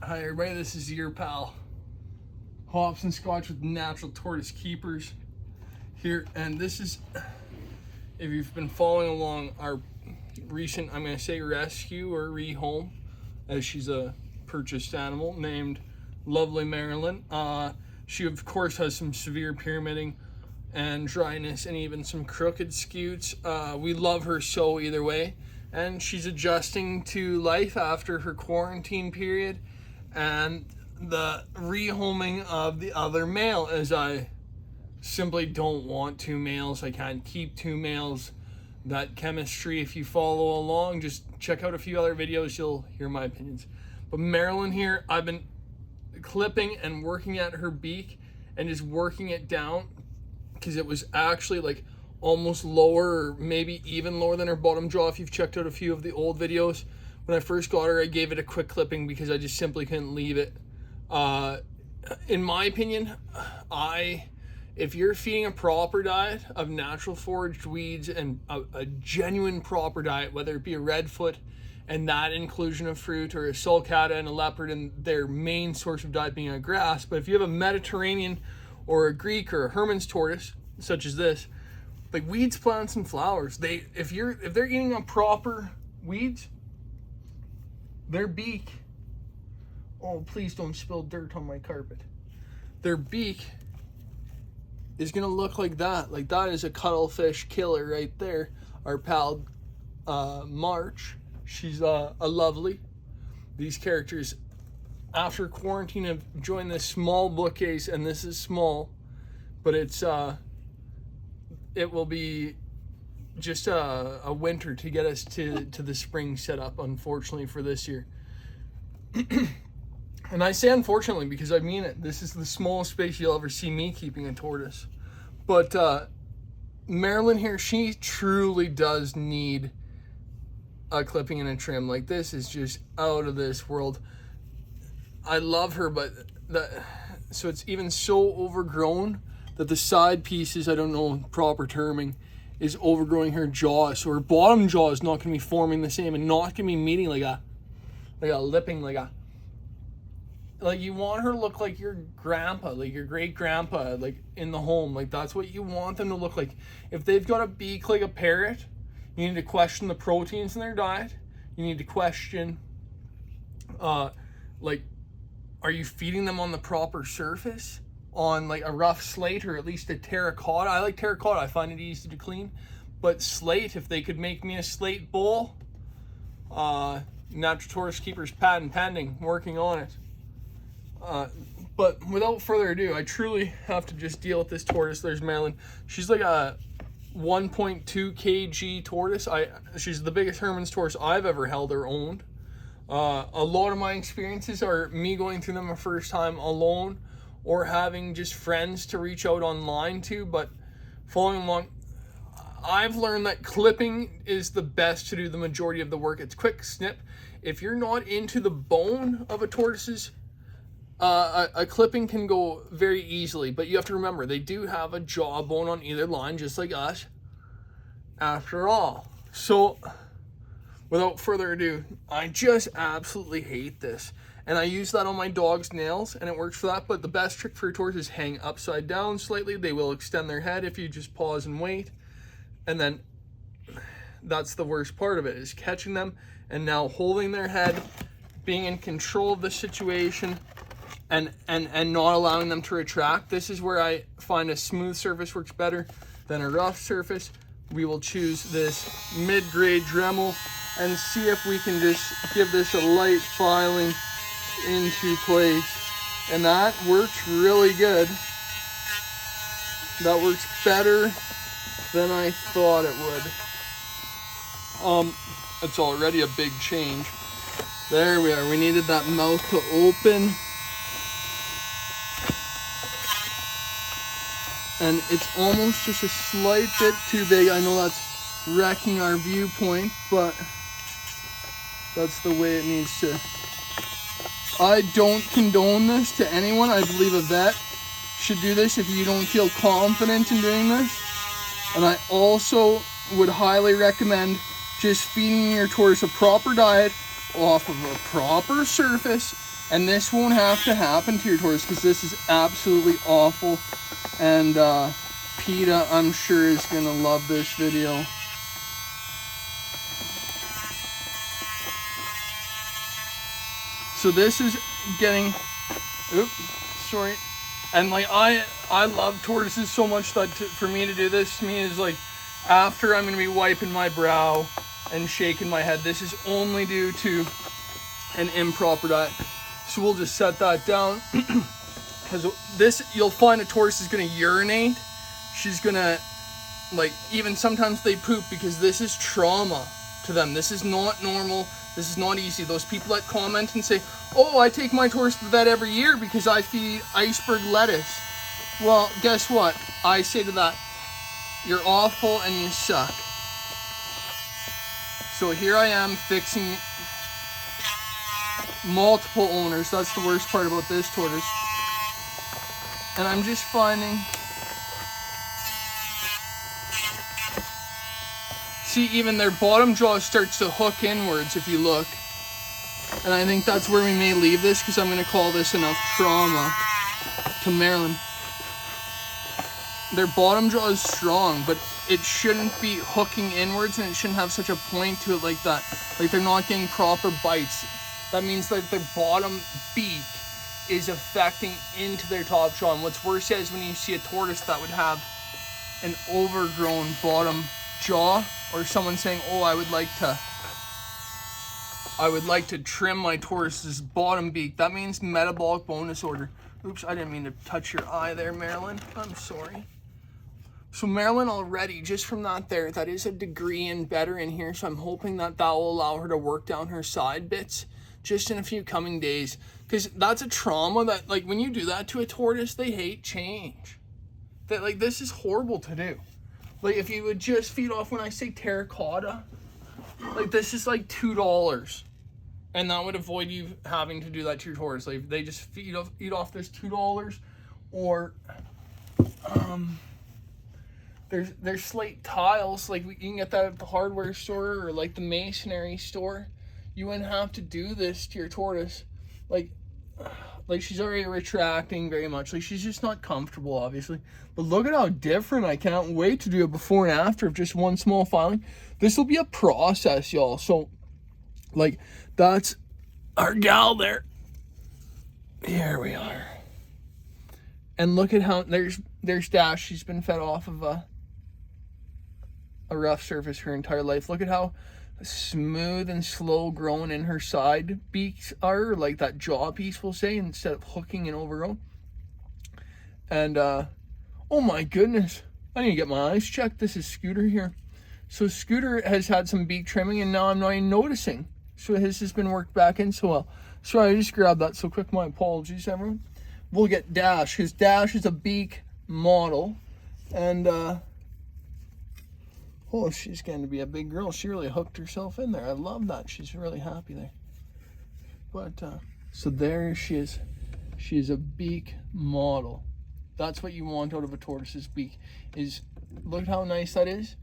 Hi everybody, this is your pal Hops and Scotch with Natural Tortoise Keepers here, and this is, if you've been following along our recent, I'm going to say rescue or rehome, as she's a purchased animal named lovely Marilyn. She of course has some severe pyramiding and dryness and even some crooked scutes. We love her so either way, and she's adjusting to life after her quarantine period and the rehoming of the other male, as I simply don't want two males. I can't keep two males. That chemistry, if you follow along, just check out a few other videos, you'll hear my opinions. But Marilyn here, I've been clipping and working at her beak and just working it down because it was actually like almost lower, or maybe even lower than her bottom jaw. If you've checked out a few of the old videos, when I first got her, I gave it a quick clipping because I just simply couldn't leave it. In my opinion, if you're feeding a proper diet of natural foraged weeds and a genuine proper diet, whether it be a redfoot and that inclusion of fruit, or a sulcata and a leopard and their main source of diet being a grass, but if you have a Mediterranean or a Greek or a Herman's tortoise, such as this, like weeds, plants, and flowers, if they're eating a proper weeds, their beak, oh please don't spill dirt on my carpet, their beak is gonna look like that. Like that is a cuttlefish killer right there. Our pal March, she's a lovely. These characters after quarantine have joined this small bookcase, and this is small, but it's it will be just a winter to get us to the spring setup, unfortunately, for this year. And I say unfortunately because I mean it. This is the smallest space you'll ever see me keeping a tortoise. But Marilyn here, she truly does need a clipping and a trim. Like, this is just out of this world. I love her, but so it's even so overgrown that the side pieces, I don't know proper terming, is overgrowing her jaw. So her bottom jaw is not going to be forming the same and not going to be meeting like a lipping, like you want her to look like your grandpa, like your great grandpa, like in the home. Like that's what you want them to look like. If they've got a beak like a parrot, you need to question the proteins in their diet. You need to question, like, are you feeding them on the proper surface? On like a rough slate, or at least a terracotta. I like terracotta, I find it easy to clean. But slate, if they could make me a slate bowl, Natural Tortoise Keepers patent pending, working on it. But without further ado, I truly have to just deal with this tortoise. There's Marilyn. She's like a 1.2 kg tortoise. She's the biggest Herman's tortoise I've ever held or owned. A lot of my experiences are me going through them a first time alone, or having just friends to reach out online to. But following along, I've learned that clipping is the best to do the majority of the work. It's quick snip. If you're not into the bone of a tortoise's, a clipping can go very easily, but you have to remember they do have a jawbone on either line, just like us, after all. So without further ado, I just absolutely hate this. And I use that on my dog's nails, and it works for that. But the best trick for a tortoise is hang upside down slightly. They will extend their head if you just pause and wait. And then that's the worst part of it, is catching them and now holding their head, being in control of the situation, and not allowing them to retract. This is where I find a smooth surface works better than a rough surface. We will choose this mid-grade Dremel and see if we can just give this a light filing into place, and that works really good. That works better than I thought it would. It's already a big change. There we are. We needed that mouth to open, and it's almost just a slight bit too big. I know that's wrecking our viewpoint, but that's the way it needs to. I don't condone this to anyone. I believe a vet should do this if you don't feel confident in doing this. And I also would highly recommend just feeding your tortoise a proper diet off of a proper surface, and this won't have to happen to your tortoise because this is absolutely awful. And PETA, I'm sure, is gonna love this video. So this is getting, oops, sorry. And like I love tortoises so much that for me to do this to me is like, after I'm gonna be wiping my brow and shaking my head. This is only due to an improper diet. So we'll just set that down. Because this, you'll find a tortoise is gonna urinate. She's gonna, like, even sometimes they poop because this is trauma to them. This is not normal. This is not easy. Those people that comment and say, oh, I take my tortoise to the vet every year because I feed iceberg lettuce. Well, guess what? I say to that, you're awful and you suck. So here I am fixing multiple owners. That's the worst part about this tortoise. And I'm just finding, see, even their bottom jaw starts to hook inwards if you look. And I think that's where we may leave this, because I'm going to call this enough trauma to Marilyn. Their bottom jaw is strong, but it shouldn't be hooking inwards, and it shouldn't have such a point to it like that. Like they're not getting proper bites. That means that their bottom beak is affecting into their top jaw. And what's worse is when you see a tortoise that would have an overgrown bottom jaw, or someone saying, oh, I would like to trim my tortoise's bottom beak. That means metabolic bone disorder. Oops, I didn't mean to touch your eye there, Marilyn. I'm sorry. So Marilyn already, just from that there, that is a degree and better in here. So I'm hoping that that will allow her to work down her side bits just in a few coming days. Because that's a trauma that, like, when you do that to a tortoise, they hate change. That, like, this is horrible to do. Like, if you would just feed off, when I say terracotta, like, this is like $2. And that would avoid you having to do that to your tortoise. Like, they just eat off this $2. Or, there's slate tiles. Like, you can get that at the hardware store or, like, the masonry store. You wouldn't have to do this to your tortoise. Like she's already retracting very much. Like, she's just not comfortable, obviously. But look at how different. I can't wait to do a before and after of just one small filing. This will be a process, y'all. So, like, that's our gal there. Here we are. And look at how, there's Dash. She's been fed off of a rough surface her entire life. Look at how smooth and slow growing in her side beaks are, like that jaw piece, we'll say, instead of hooking and overgrown. And oh my goodness, I need to get my eyes checked. This is Scooter here. So Scooter has had some beak trimming, and now I'm not even noticing. So his has been worked back in so well. Sorry, I just grabbed that so quick. My apologies, everyone. We'll get Dash, because Dash is a beak model. And oh, she's going to be a big girl. She really hooked herself in there. I love that. She's really happy there. But, so there she is. She is a beak model. That's what you want out of a tortoise's beak. Is, look how nice that is.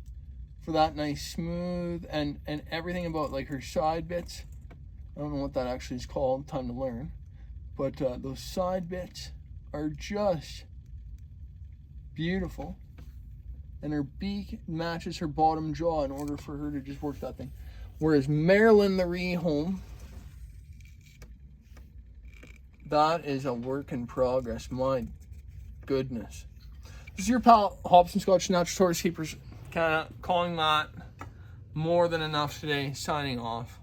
For that nice smooth and everything about, like, her side bits. I don't know what that actually is called. Time to learn. But those side bits are just beautiful. And her beak matches her bottom jaw in order for her to just work that thing. Whereas Marilyn the rehome, that is a work in progress. My goodness. This is your pal, Hobson Scotch Natural Tortoise Keepers. Kind of calling that more than enough today. Signing off.